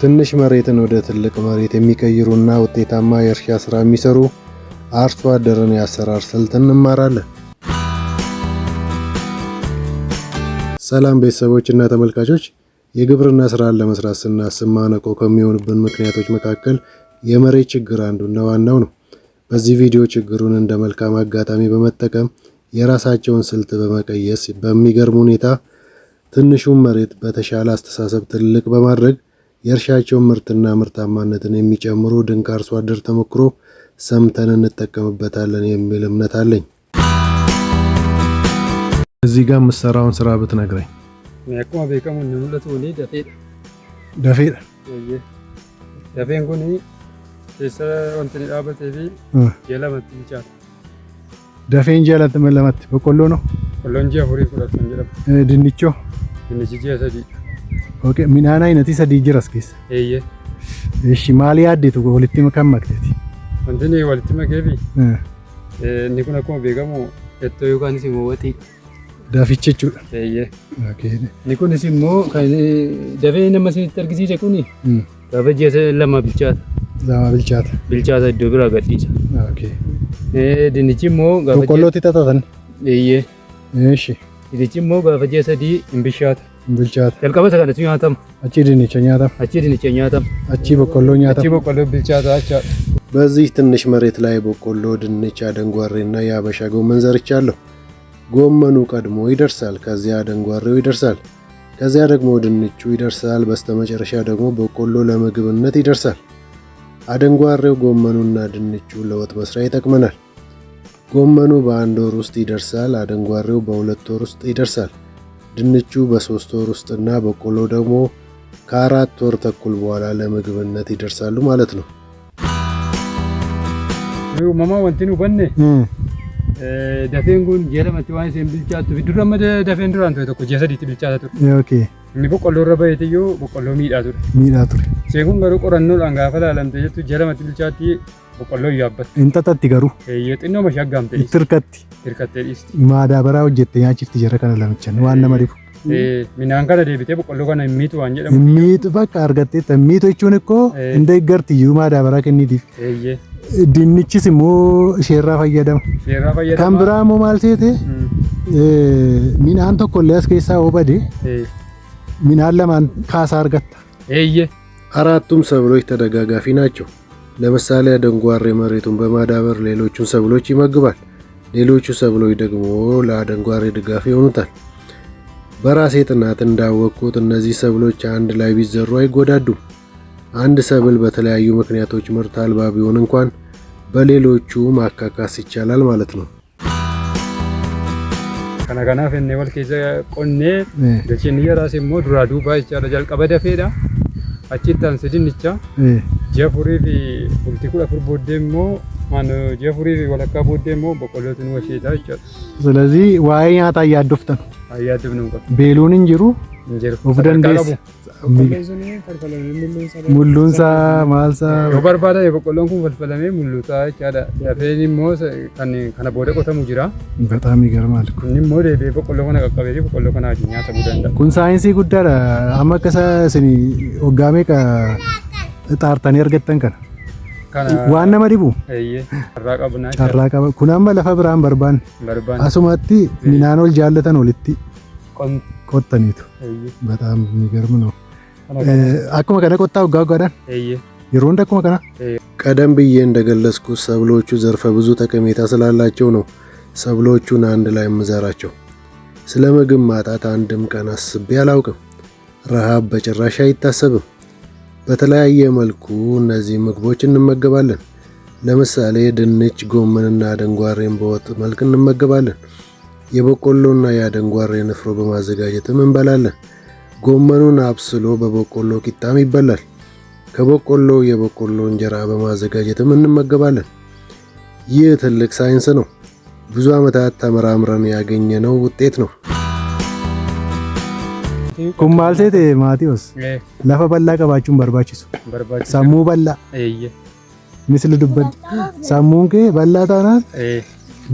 ትንሽ መሬትን ወደ ትልቅ መሬት የሚቀይሩና ውጤታማ የእርሻ ስራ የሚሰሩ አርሶ አደርን የአሰራር ስልት እንማራለን። ሰላም ቤተሰቦች እና ተመልካቾች፣ የግብርና ስራን ለመስራት ስናስብ ማነቆ ከሚሆኑብን ምክንያቶች መካከል የመሬት ችግር አንዱና ዋናው ነው። በዚህ ቪዲዮ ችግሩን እንደ መልካም አጋጣሚ በመጠቀም የራሳቸውን ስልት በመቀየስ በሚገርም ሁኔታ ትንሹን መሬት በተሻለ አስተሳሰብ ትልቅ በማድረግ የእርሻቸውን ምርትና ምርታማነትን የሚጨምሩ ድንቅ አርሶ አደር ተሞክሮ ሰምተን እንጠቀምበታለን የሚል እምነት አለኝ። እዚህ ጋር የምትሰራውን ስራ ብትነግረኝ። akkuma beekamu inni mul'atu ni dafeedha. Dafeen kun keessa wanti inni dhaabatee fi ji'a lamatti bilchaata. Dafeen ji'a lamatti boqqolloo no? Boqqolloon ji'a afurii fudhatan jedhama. Dinnichoo? Dinnichi ji'a sadii. Okay, midhaan ayinatii sadii jiras keessa. Eeshi maali yaaddeetu walitti kan makteeti? Wanti inni walitti makeefi inni kun akkuma beekamu ettoo yookaanis immoo waxiidha. Daficha jechuudha. Okay. Inni kunis immoo kan dafee nama isinitti argisiise kuni gaafa ji'a lama bilchaata. Bilchaata iddoo biraa gadhiisa. Okay. Dinnichi immoo gaafa boqqollootti xaxatan. Eeshi. Dinnichi immoo gaafa ji'a sadii hin bilchaata. Bilchaata. Jalqaba isa kanatu nyaatama. Achi dinnicha nyaatama. Achi boqqolloo nyaatama. Achi boqqolloo bilchaata jechaadha. በዚህ ትንሽ መሬት ላይ በቆሎ፣ ድንች፣ አደንጓሬና የአበሻ ጎመን ዘርቻለሁ። ጎመኑ ቀድሞ ይደርሳል፣ ከዚያ አደንጓሬው ይደርሳል፣ ከዚያ ደግሞ ድንቹ ይደርሳል፣ በስተመጨረሻ ደግሞ በቆሎ ለምግብነት ይደርሳል። አደንጓሬው ጎመኑና ድንቹ ለወጥ መስሪያ ይጠቅመናል። ጎመኑ በአንድ ወር ውስጥ ይደርሳል፣ አደንጓሬው በሁለት ወር ውስጥ ይደርሳል፣ ድንቹ በሶስት ወር ውስጥና በቆሎ ደግሞ ከአራት ወር ተኩል በኋላ ለምግብነት ይደርሳሉ ማለት ነው። Mama wanti nu banne dafeen kun ji'a lamatti waan isheen bilchaattu fi duraan dafeen duraan ture tokko ji'a sadiitti bilchaata ture. Okay. Inni boqqolloo irra baheetiyyuu boqqolloo miidhaa ture. Isheen kun garuu qorannoodhaan gaafa ilaalamte jettu ji'a lamatti bilchaatti boqqolloo yaabbatte. Intatatti garuu. Xinnoo mashii aggaamte. Tirkattee dhiisti. Maadaabaraa hojjette nyaachifti jara kana lamichan waan nama dhibu. Midhaan kana deebitee boqqolloo kana hin miitu waan jedhamu. Miitu bakka argatteetta miitu jechuun ikkoo hin deeggartiyyuu maadaabaraa kenniitiif. Dinnichis immoo isheerraa fayyadama. Kan biraa immoo maal seete midhaan tokko illee as keessaa obade midhaan lamaan kaasaa argatta. አራቱም ሰብሎች ተደጋጋፊ ናቸው። ለምሳሌ አደንጓሬ መሬቱን በማዳበር ሌሎቹን ሰብሎች ይመግባል። ሌሎቹ ሰብሎች ደግሞ ለአደንጓሬ ድጋፍ ይሆኑታል። በራሴ ጥናት እንዳወቅኩት እነዚህ ሰብሎች አንድ ላይ ቢዘሩ አይጎዳዱም። አንድ ሰብል በተለያዩ ምክንያቶች ምርት አልባ ቢሆን እንኳን በሌሎቹ ማካካስ ይቻላል ማለት ነው። ከናከናፍ እኔ ወልከዘ ቆኔ ደቺን የራሴ ሞ ዱራ ዱባ ይቻላል jalqaba dafeedha achitti sidinnicha jefurii fi bultii 14 booddee immoo jefurii fi walakkaa booddee immoo boqqollootiin washeeta jechuudha. ስለዚህ waa'ee nyaataa yaaddooftan ayyaadofnu beeluun hin jiru of dandeessa. Mulluunsa maalsa yoo barbaada boqqolloon kun falfalamee mulluuta jechaadha. Dafeen immoo kan kana booda qotamu jira. በጣም ይገርማል። Kun immoo deebi'ee boqqolloo kana qaqqabee boqqolloo kana wajjin nyaatamuu danda'a. Kun saayinsii guddaadha. Amma akka isin hoggaamee xaartanii argattan kana. Waan nama dhibu. Carraa qabna. Carraa qaba. Kun amma lafa biraan barbaanne. Asumatti midhaan ol jaallatan olitti qottaniitu. በጣም የሚገርም ነው። akkuma kana qottaa waggaa waggaadhaan yeroo hunda akkuma kana ቀደም ብዬ እንደገለጽኩት ሰብሎቹ ዘርፈ ብዙ ጠቀሜታ ስላላቸው ነው ሰብሎቹን አንድ ላይ የምዘራቸው። ስለ ምግብ ማጣት አንድም ቀን አስቤ አላውቅም። ረሃብ በጭራሽ አይታሰብም። በተለያየ መልኩ እነዚህ ምግቦች እንመገባለን። ለምሳሌ ድንች፣ ጎመንና አደንጓሬን በወጥ መልክ እንመገባለን። የበቆሎና የአደንጓሬ ንፍሮ በማዘጋጀትም እንበላለን። ጎመኑን አብስሎ በበቆሎ ቂጣም ይበላል። ከበቆሎ የበቆሎ እንጀራ በማዘጋጀትም እንመገባለን። ይህ ትልቅ ሳይንስ ነው። ብዙ ዓመታት ተመራምረን ያገኘነው ውጤት ነው። kun maal seete Maatiyos lafa bal'aa qabaachuun barbaachisu. Sammuu bal'aa. Misli dubban sammuun kee bal'aa taanaan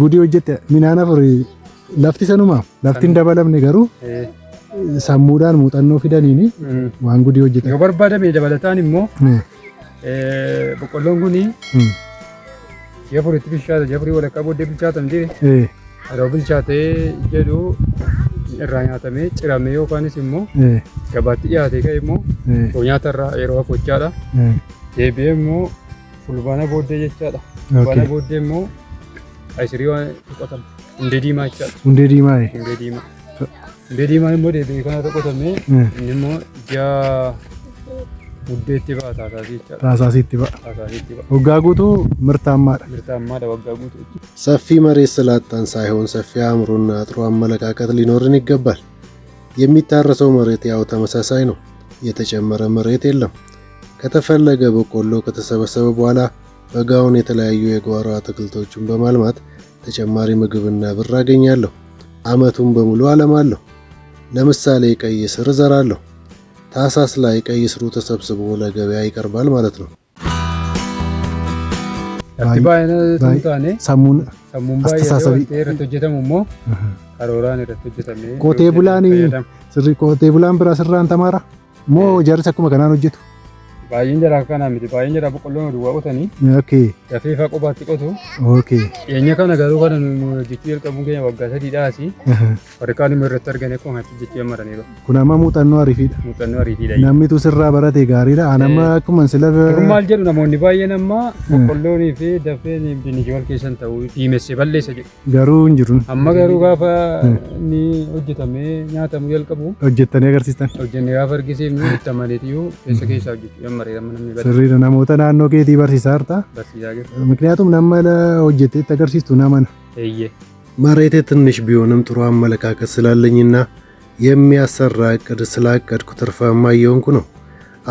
gudii hojjette midhaan afurii lafti sanuma lafti hin dabalamne garuu sammuudhaan muuxannoo fidaniini waan gudii hojjetan. Yoo barbaadame dabalataan immoo boqqolloon kuni jafuritti bilchaata jafurii walakkaa booddee bilchaatan jire yeroo bilchaatee jedhu irraa nyaatamee ciramee yookaanis immoo gabaatti dhiyaatee ka'e immoo nyaata irraa yeroo hafochaadha. Deebi'ee immoo fulbaana booddee jechaadha. Fulbaana booddee immoo ayisirii waan qotamu hundee diimaa jechaadha. Hundee diimaa. Hundee diimaa. Hundee diimaa immoo deebi'ee kana qotamee inni immoo ji'a muddeetti ba'a taasaasii jechaadha. Taasaasiitti ba'a. Taasaasiitti ba'a. Waggaa guutuu ምርታማዳ ምርታማዳ ወጋ ጉቱ ሰፊ መሬት ስላጣን ሳይሆን ሰፊ አእምሮና ጥሩ አመለካከት ሊኖርን ይገባል። የሚታረሰው መሬት ያው ተመሳሳይ ነው። የተጨመረ መሬት የለም። ከተፈለገ በቆሎ ከተሰበሰበ በኋላ በጋውን የተለያዩ የጓሮ አትክልቶችን በማልማት ተጨማሪ ምግብና ብር አገኛለሁ። አመቱን በሙሉ አለማለሁ። ለምሳሌ ቀይ ስር ዘራለሁ። ታሳስ ላይ ቀይ ስሩ ተሰብስቦ ለገበያ ይቀርባል ማለት ነው። አትባይነ ቱንታኔ ሳሙን አስተሳሰቢ ረተጀተሙሞ አሮራን ረተጀተሜ ቆቴ ቡላኒ ስሪ ቆቴ ቡላን ብራ ስራን ተማራ ሞ ጀርሰ ኩማ ከናን ሆጀቱ ባይን ጀራ ካና ሚቲ ባይን ጀራ በቆሎ ነው ዱዋ ቆተኒ ኦኬ ደፊፋ ቆባቲ ቆቱ ኦኬ የኛ ካና ጋሩ ካና ነው ጂቲ የልቀሙ ገኛ ወጋሰ ዲዳሲ ወርካኒ መረተ አርገኔ ቆ ሀት ጂቲ የመረኔ ነው ኩናማ ሙጣኖ አሪፊዳ ናሚቱ ስራ በረቴ ጋሪዳ አናማ ኩመን ስለ ሩማል ጀሩ ነሞኒ ባየነማ በቆሎኒ ፊ ደፌኒ ቢኒ ጆል ኬሰን ተው ዲሜስ በለሰ ጋሩ እንጅሩን አማ ጋሩ ጋፋ ኒ ሆጀተሜ ኛተሙ የልቀሙ ሆጀተኔ አገርሲስታን ሆጀኔ ጋፈርጊሴ ምን ተማሌቲዩ ከሰከሳ ሆጀቱ sirriidha namoota naannoo keetii barsiisaa harta ምክንያቱም ነመለ ሆጀቴ ተገርሲስቱ ናማን መሬቴ ትንሽ ቢሆንም ጥሩ አመለካከት ስላለኝና የሚያሰራ እቅድ ስላቀድኩ ትርፋማ እየሆንኩ ነው።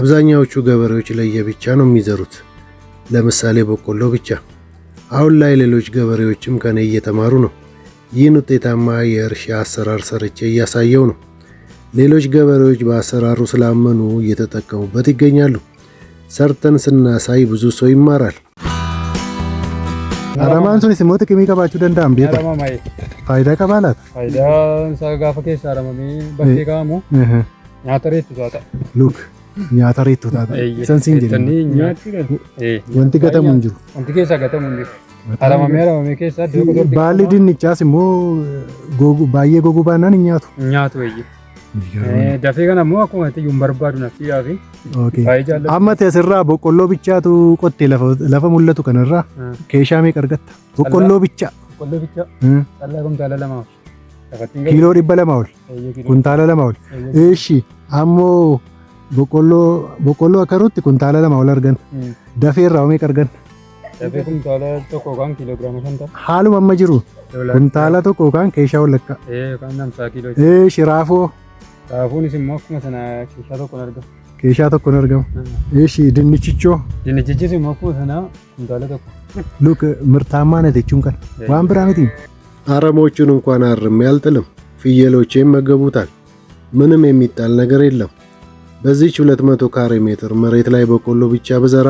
አብዛኛዎቹ ገበሬዎች ለየብቻ ነው የሚዘሩት። ለምሳሌ በቆሎ ብቻ። አሁን ላይ ሌሎች ገበሬዎችም ከኔ እየተማሩ ነው። ይህን ውጤታማ የእርሻ አሰራር ሰርቼ እያሳየው ነው። ሌሎች ገበሬዎች በአሰራሩ ስላመኑ እየተጠቀሙበት ይገኛሉ። ሰርተን ስናሳይ ብዙ ሰው ይማራል። አራማን ሱኒ ሲሞት ከሚ ከባቹ ደንዳም ቤታ ፋይዳ ከባላት ፋይዳ ሳጋፈ ከሳ አራማሚ በቴጋሙ ኛተሬት ታታ ሉክ ኛተሬት ታታ ሰንሲን ጀኒ ወንቲ ገተሙ እንጅሩ ወንቲ ከሳ ገተሙ እንጅሩ አራማሚ ከሳ ዶክተር ባሊ ድንቻስ ሞ ጎጉ ባየ ጎጉ ባናን ኛቱ ወይ dafee kana immoo akkuma itti yuun barbaadu nafti yaafi. Amma asirraa boqqolloo bichaatu qottee lafa mul'atu kanarraa keeshaa meeqa argatta? Boqqolloo bichaa. Boqqolloo bichaa. Callaa kuntaala lama ol. Kiiloo 200 ol. Kuntaala 2 ol. Eeshi ammoo boqqolloo akka ruutti kuntaala 2 ol argan. Dafee irraa meeqa argan? Dafee kuntaala tokko yookaan kiiloogiraama 5. Haaluma amma jiru kuntaala tokko yookaan keeshaa ol lakka. Yookaan 5 kiiloo. Eeshi raafoo. Raafuunis immoo akkuma sana keeshaa tokkoon argama. Keeshaa tokkoon argama. Eeshi dinnichichoo. Dinnichichis immoo akkuma sana kuntaala tokko. Luuk ምርታማነት jechuun kan waan biraa miti. አረሞቹን እንኳን አርሜ አልጥልም። ፍየሎቼም ይመገቡታል። ምንም የሚጣል ነገር የለም። በዚህች 200 ካሬ ሜትር መሬት ላይ በቆሎ ብቻ በዘራ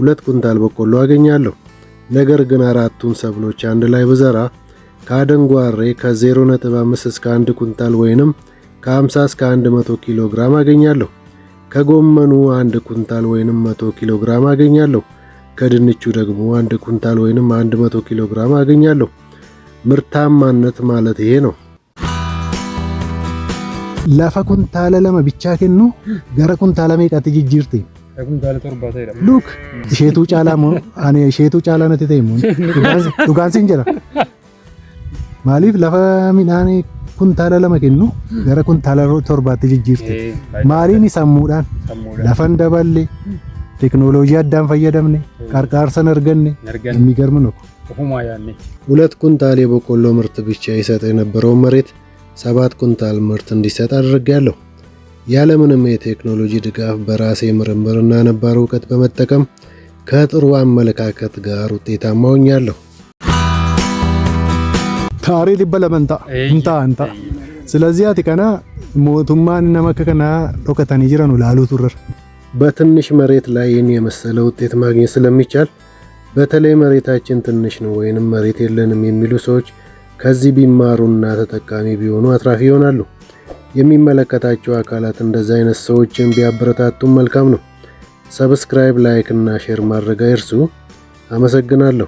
2 ኩንታል በቆሎ አገኛለሁ። ነገር ግን አራቱን ሰብሎች አንድ ላይ በዘራ ካደንጓሬ ከ0.5 እስከ 1 ኩንታል ወይንም ከ50 እስከ 100 ኪሎ ግራም አገኛለሁ። ከጎመኑ 1 ኩንታል ወይንም 100 ኪሎ ግራም አገኛለሁ። ከድንቹ ደግሞ 1 ኩንታል ወይንም 100 ኪሎ ግራም አገኛለሁ። ምርታማነት ማለት ይሄ ነው። lafa kuntaala lama bichaa kennu gara kuntaala meeqatti jijjiirte? Kuntaala 7 ta'edha. Luuk isheetuu caalaa moo ani isheetuu caalaa natti ta'e moo dhugaan siin jira. Maaliif lafa midhaanii kuntaala lama kennu gara kuntaala 7tti jijjiirte? Maaliin sammuudhaan lafan daballe ቴክኖሎጂ አዳም ፈየደምኔ ቃርቃርሰን አርገን የሚገርም ነው። 2 ኩንታል የበቆሎ ምርት ብቻ ይሰጥ የነበረው መሬት 7 ኩንታል ምርት እንዲሰጥ አድርጌያለሁ። ያለምንም የቴክኖሎጂ ድጋፍ በራሴ ምርምርና ነባር ዕውቀት በመጠቀም ከጥሩ አመለካከት ጋር ውጤታማ ሆኛለሁ። ታሪ ሊበለመንታ እንታ ስለዚህ አትከና ሞቱማን ነመከከና ዶከታኒ ጅራኑ ላሉ ቱረር በትንሽ መሬት ላይ ይህን የመሰለ ውጤት ማግኘት ስለሚቻል በተለይ መሬታችን ትንሽ ነው ወይንም መሬት የለንም የሚሉ ሰዎች ከዚህ ቢማሩና ተጠቃሚ ቢሆኑ አትራፊ ይሆናሉ። የሚመለከታቸው አካላት እንደዚህ አይነት ሰዎችን ቢያበረታቱም መልካም ነው። ሰብስክራይብ፣ ላይክ እና ሼር ማድረግ አይርሱ። አመሰግናለሁ።